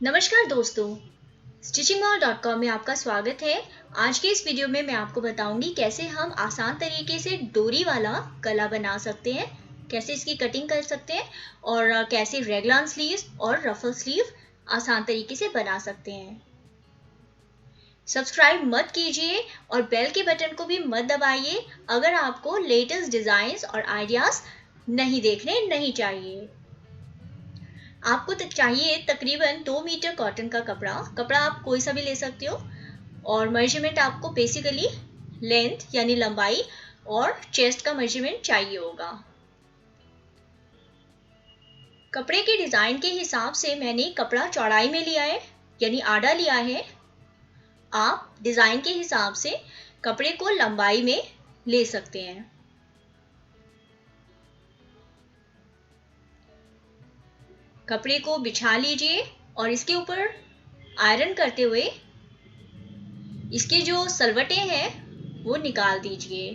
नमस्कार दोस्तों, stitchingmall.com में आपका स्वागत है। आज के इस वीडियो में मैं आपको बताऊंगी कैसे हम आसान तरीके से डोरी वाला गला बना सकते हैं, कैसे इसकी कटिंग कर सकते हैं और कैसे रेगलान स्लीव्स और रफल स्लीव आसान तरीके से बना सकते हैं। सब्सक्राइब मत कीजिए और बेल के बटन को भी मत दबाइए अगर आपको लेटेस्ट डिजाइन्स और आइडियाज नहीं चाहिए। आपको चाहिए तकरीबन 2 मीटर कॉटन का कपड़ा आप कोई सा भी ले सकते हो और मेजरमेंट आपको बेसिकली लेंथ यानी लंबाई और चेस्ट का मेजरमेंट चाहिए होगा। कपड़े के डिजाइन के हिसाब से मैंने कपड़ा चौड़ाई में लिया है यानी आधा लिया है। आप डिजाइन के हिसाब से कपड़े को लंबाई में ले सकते हैं। कपड़े को बिछा लीजिए और इसके ऊपर आयरन करते हुए इसके जो सलवटें हैं वो निकाल दीजिए।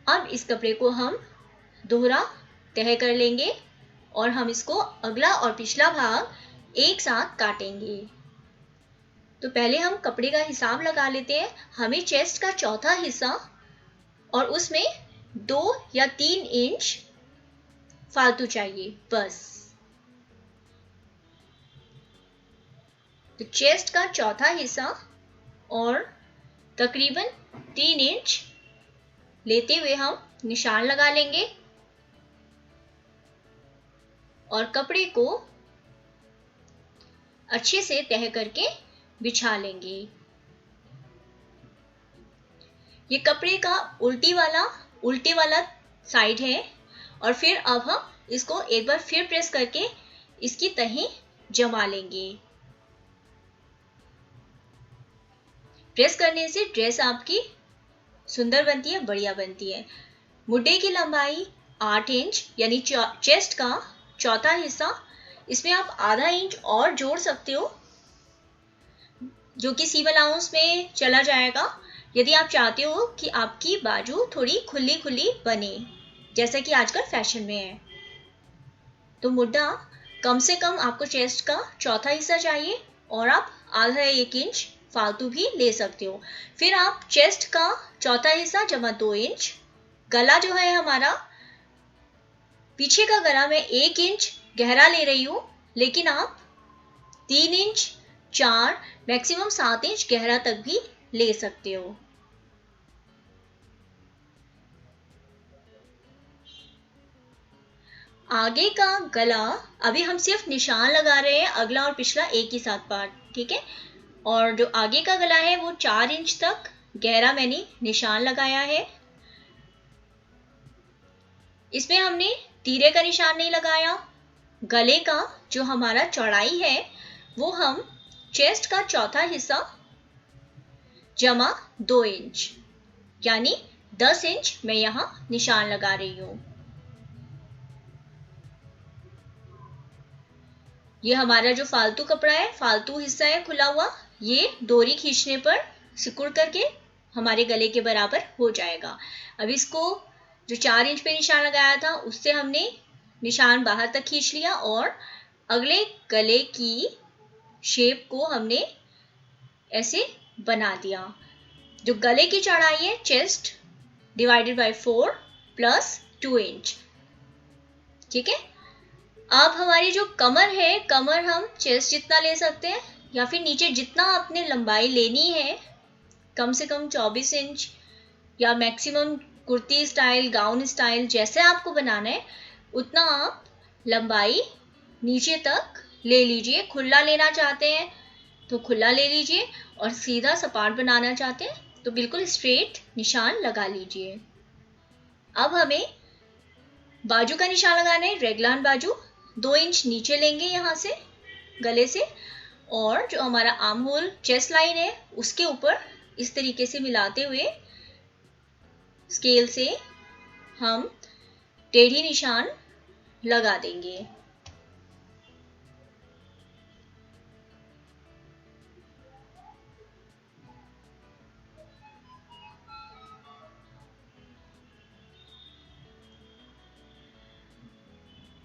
अब इस कपड़े को हम दोहरा तह कर लेंगे और हम इसको अगला और पिछला भाग एक साथ काटेंगे। तो पहले हम कपड़े का हिसाब लगा लेते हैं। हमें चेस्ट का चौथा हिस्सा और उसमें 2 या 3 इंच फालतू चाहिए बस। तो चेस्ट का चौथा हिस्सा और तकरीबन 3 इंच लेते हुए हम निशान लगा लेंगे और कपड़े को अच्छे से तह करके बिछा लेंगे। ये कपड़े का उल्टी वाला साइड है और फिर अब हम इसको एक बार फिर प्रेस करके इसकी तहें जमा लेंगे। प्रेस करने से ड्रेस आपकी सुंदर बनती है, बढ़िया बनती है। मुड्डे की लंबाई 8 इंच यानी चेस्ट का चौथा हिस्सा, इसमें आप आधा इंच और जोड़ सकते हो जो कि सीम अलाउंस में चला जाएगा यदि आप चाहते हो कि आपकी बाजू थोड़ी खुली खुली बने जैसा कि आजकल फैशन में है। तो मुड्डा कम से कम आपको चेस्ट का चौथा हिस्सा चाहिए और आप आधा 1 इंच फालतू भी ले सकते हो। फिर आप चेस्ट का चौथा हिस्सा जमा 2 इंच, गला जो है हमारा पीछे का गला मैं 1 इंच गहरा ले रही हूं, लेकिन आप 3 इंच 4 मैक्सिमम 7 इंच गहरा तक भी ले सकते हो। आगे का गला अभी हम सिर्फ निशान लगा रहे हैं, अगला और पिछला एक ही साथ पार्ट, ठीक है। और जो आगे का गला है वो 4 इंच तक गहरा मैंने निशान लगाया है। इसमें हमने तीरे का निशान नहीं लगाया। गले का जो हमारा चौड़ाई है वो हम चेस्ट का चौथा हिस्सा जमा 2 इंच यानी 10 इंच मैं यहां निशान लगा रही हूं। ये हमारा जो फालतू कपड़ा है, फालतू हिस्सा है खुला हुआ, ये डोरी खींचने पर सिकुड़ करके हमारे गले के बराबर हो जाएगा। अब इसको जो 4 इंच पे निशान लगाया था उससे हमने निशान बाहर तक खींच लिया और अगले गले की शेप को हमने ऐसे बना दिया। जो गले की चौड़ाई है chest divided by 4 plus 2 inch, ठीक है। अब हमारी जो कमर है, कमर हम चेस्ट जितना ले सकते हैं या फिर नीचे जितना आपने लंबाई लेनी है, कम से कम 24 इंच या maximum kurti style gown style जैसे आपको बनाना है उतना आप लंबाई नीचे तक ले लीजिए। खुला लेना चाहते हैं तो खुला ले लीजिए और सीधा सपाट बनाना चाहते हैं तो बिल्कुल स्ट्रेट निशान लगा लीजिए। अब हमें बाजू का निशान लगाना है, रेगलान बाजू 2 इंच नीचे लेंगे यहाँ से गले से और जो हमारा आर्म होल चेस्ट लाइन है उसके ऊपर इस तरीके से मिलाते हुए स्केल से हम टेढ़ी निशान लगा देंगे।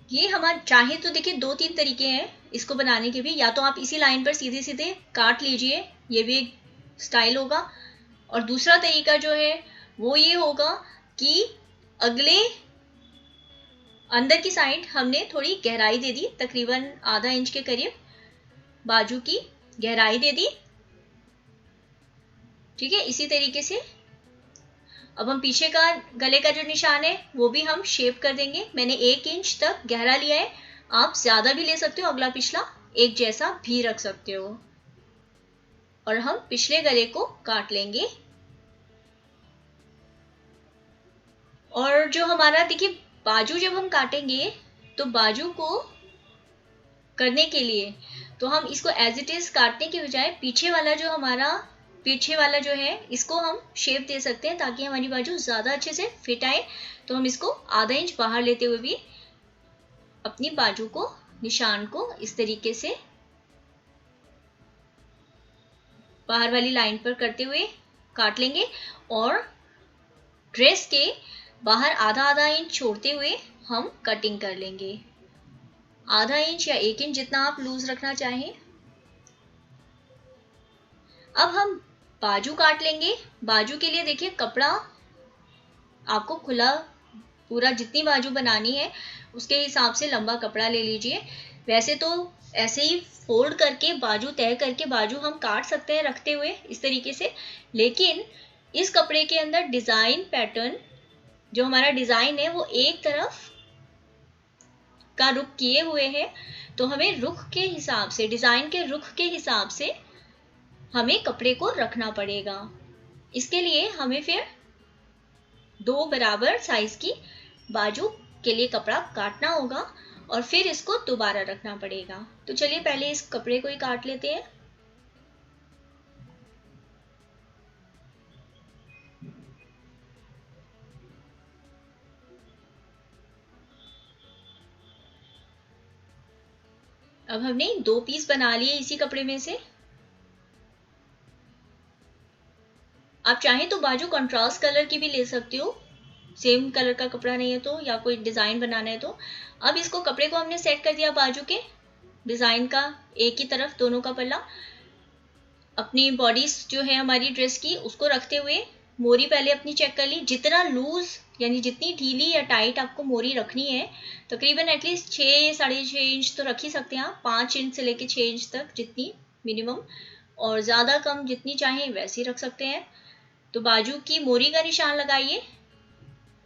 ये हमारे चाहे तो देखिए 2-3 तरीके हैं इसको बनाने के भी, या तो आप इसी लाइन पर सीधे सीधे काट लीजिए, ये भी एक स्टाइल होगा। और दूसरा तरीका जो है वो ये होगा कि अगले अंदर की साइड हमने थोड़ी गहराई दे दी, तकरीबन आधा इंच के करीब बाजू की गहराई दे दी। ठीक है, इसी तरीके से अब हम पीछे का गले का जो निशान है वो भी हम शेप कर देंगे। मैंने 1 इंच तक गहरा लिया है, आप ज्यादा भी ले सकते हो, अगला पिछला एक जैसा भी रख सकते हो। और हम पिछले गले को काट लेंगे। और जो हमारा देखिए बाजू जब हम काटेंगे तो बाजू को करने के लिए तो हम इसको एज इट इज काटने के बजाय पीछे वाला जो है इसको हम शेप दे सकते हैं ताकि हमारी बाजू ज्यादा अच्छे से फिट आए। तो हम इसको आधा इंच बाहर लेते हुए भी अपनी बाजू को, निशान को इस तरीके से बाहर वाली लाइन पर करते हुए काट लेंगे। और ड्रेस के बाहर आधा आधा इंच छोड़ते हुए हम कटिंग कर लेंगे, आधा इंच या 1 इंच जितना आप लूज रखना चाहें। अब हम बाजू काट लेंगे। बाजू के लिए देखिए कपड़ा आपको खुला पूरा जितनी बाजू बनानी है उसके हिसाब से लंबा कपड़ा ले लीजिए। वैसे तो ऐसे ही फोल्ड करके बाजू तय करके बाजू हम काट सकते हैं रखते हुए इस तरीके से, लेकिन इस कपड़े के अंदर डिजाइन पैटर्न जो हमारा डिजाइन है वो एक तरफ का रुख किए हुए हैं, तो हमें रुख के हिसाब से, डिजाइन के रुख के हिसाब से हमें कपड़े को रखना पड़ेगा। इसके लिए हमें फिर 2 बराबर साइज की बाजू के लिए कपड़ा काटना होगा और फिर इसको दोबारा रखना पड़ेगा। तो चलिए पहले इस कपड़े को ही काट लेते हैं। अब हमने 2 पीस बना लिए इसी कपड़े में से। आप चाहें तो बाजू कंट्रास्ट कलर की भी ले सकते हो, सेम कलर का कपड़ा नहीं है तो, या कोई डिजाइन बनाना है तो। अब इसको कपड़े को हमने सेट कर दिया बाजू के डिजाइन का, एक ही तरफ दोनों का पल्ला। अपनी बॉडी जो है हमारी ड्रेस की उसको रखते हुए मोरी पहले अपनी चेक कर ली, जितना लूज यानी जितनी ढीली या टाइट आपको मोरी रखनी है, तकरीबन एटलीस्ट 6-6.5 इंच तो रख ही सकते हैं आप, 5 इंच से लेके 6 इंच तक जितनी मिनिमम, और ज्यादा कम जितनी चाहें वैसे ही रख सकते हैं। तो बाजू की मोरी का निशान लगाइए।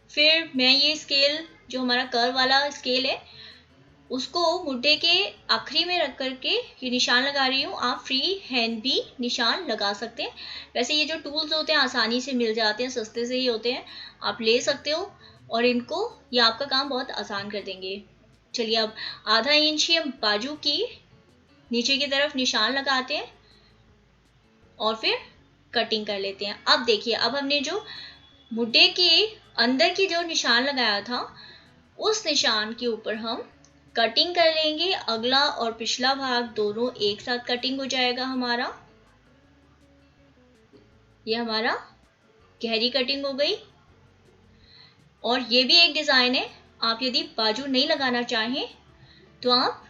फिर मैं ये स्केल जो हमारा कर्व वाला स्केल है उसको मुड्ढे के आखिरी में रख करके ये निशान लगा रही हूँ। आप फ्री हैंड भी निशान लगा सकते हैं। वैसे ये जो टूल्स होते हैं आसानी से मिल जाते हैं, सस्ते से ही होते हैं, आप ले सकते हो और इनको ये आपका काम बहुत आसान कर देंगे। चलिए अब आधा इंच ही हम बाजू की नीचे की तरफ निशान लगाते हैं और फिर कटिंग कर लेते हैं। अब देखिए, अब हमने जो मुड्ढे के अंदर की जो निशान लगाया था उस निशान के ऊपर हम कटिंग कर लेंगे। अगला और पिछला भाग दोनों एक साथ कटिंग हो जाएगा हमारा। ये हमारा गहरी कटिंग हो गई। और ये भी एक डिजाइन है, आप यदि बाजू नहीं लगाना चाहें तो आप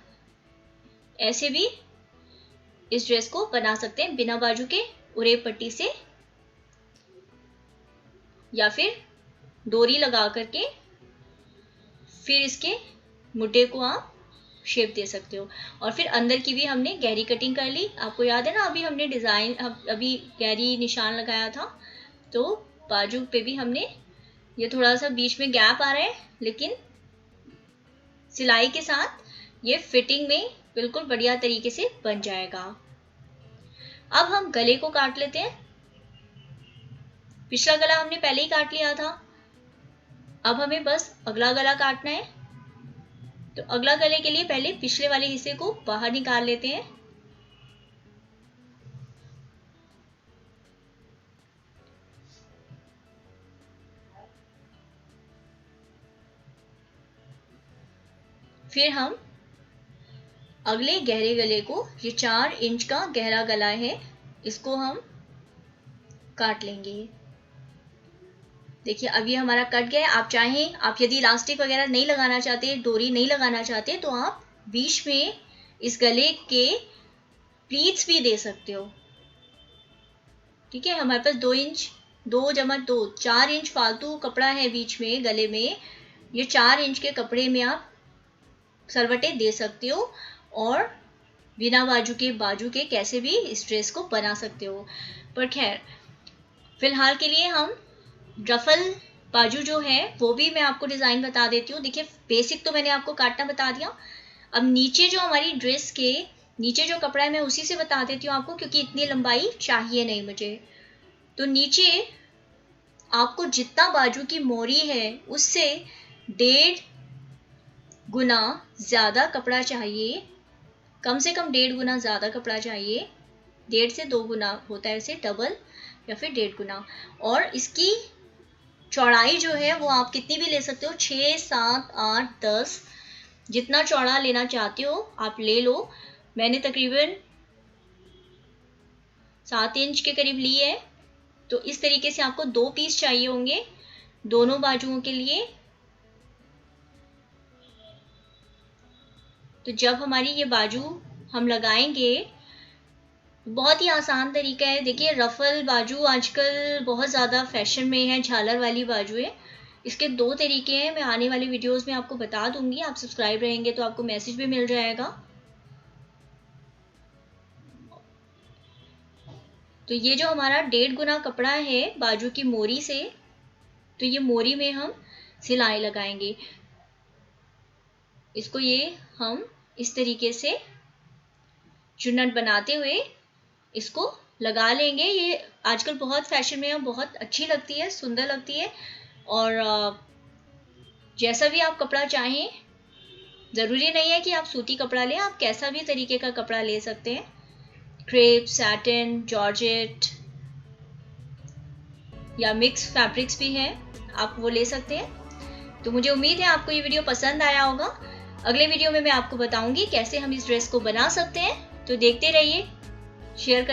ऐसे भी इस ड्रेस को बना सकते हैं बिना बाजू के, उरे पट्टी से या फिर डोरी लगा करके फिर इसके मुड्ढे को आप शेप दे सकते हो। और फिर अंदर की भी हमने गहरी कटिंग कर ली। आपको याद है ना, अभी हमने डिजाइन अभी गहरी निशान लगाया था, तो बाजू पे भी हमने, ये थोड़ा सा बीच में गैप आ रहा है लेकिन सिलाई के साथ ये फिटिंग में बिल्कुल बढ़िया तरीके से बन जाएगा। अब हम गले को काट लेते हैं। पिछला गला हमने पहले ही काट लिया था, अब हमें बस अगला गला काटना है। तो अगला गले के लिए पहले पिछले वाले हिस्से को बाहर निकाल लेते हैं। फिर हम अगले गहरे गले को, ये 4 इंच का गहरा गला है, इसको हम काट लेंगे। देखिए अब ये हमारा कट गया। आप चाहें, आप यदि इलास्टिक वगैरह नहीं लगाना चाहते, डोरी नहीं लगाना चाहते, तो आप बीच में इस गले के प्लीट्स भी दे सकते हो। ठीक है, हमारे पास 2 इंच 2 जमा 2 4 इंच फालतू कपड़ा है बीच में गले में। ये 4 इंच के कपड़े में आप सलवटें दे सकते हो और बिना बाजू के कैसे भी इस ड्रेस को बना सकते हो। पर खैर फिलहाल के लिए हम रफल बाजू जो है वो भी मैं आपको डिज़ाइन बता देती हूँ। देखिए बेसिक तो मैंने आपको काटना बता दिया। अब नीचे जो हमारी ड्रेस के नीचे जो कपड़ा है मैं उसी से बता देती हूँ आपको, क्योंकि इतनी लंबाई चाहिए नहीं मुझे। तो नीचे आपको जितना बाजू की मोरी है उससे 1.5 गुना ज़्यादा कपड़ा चाहिए। कम से कम 1.5 गुना ज़्यादा कपड़ा चाहिए। 1.5 से 2 गुना होता है इसे डबल, या फिर 1.5 गुना। और इसकी चौड़ाई जो है वो आप कितनी भी ले सकते हो, 6, 7, 8, 10 जितना चौड़ा लेना चाहते हो आप ले लो। मैंने तकरीबन 7 इंच के करीब ली है। तो इस तरीके से आपको 2 पीस चाहिए होंगे दोनों बाजुओं के लिए। तो जब हमारी ये बाजू हम लगाएंगे, बहुत ही आसान तरीका है। देखिए रफल बाजू आजकल बहुत ज़्यादा फैशन में है, झालर वाली बाजू है। इसके 2 तरीके हैं, मैं आने वाली वीडियोस में आपको बता दूंगी। आप सब्सक्राइब रहेंगे तो आपको मैसेज भी मिल जाएगा। तो ये जो हमारा 1.5 गुना कपड़ा है बाजू की मोरी से, तो ये मोरी में हम सिलाई लगाएंगे। इसको ये हम इस तरीके से चुन्नट बनाते हुए इसको लगा लेंगे। ये आजकल बहुत फैशन में है, बहुत अच्छी लगती है, सुंदर लगती है। और जैसा भी आप कपड़ा चाहें, ज़रूरी नहीं है कि आप सूती कपड़ा लें, आप कैसा भी तरीके का कपड़ा ले सकते हैं। क्रेप, सैटिन, जॉर्जेट या मिक्स फैब्रिक्स भी हैं, आप वो ले सकते हैं। तो मुझे उम्मीद है आपको ये वीडियो पसंद आया होगा। अगले वीडियो में मैं आपको बताऊंगी कैसे हम इस ड्रेस को बना सकते हैं। तो देखते रहिए, शेयर करते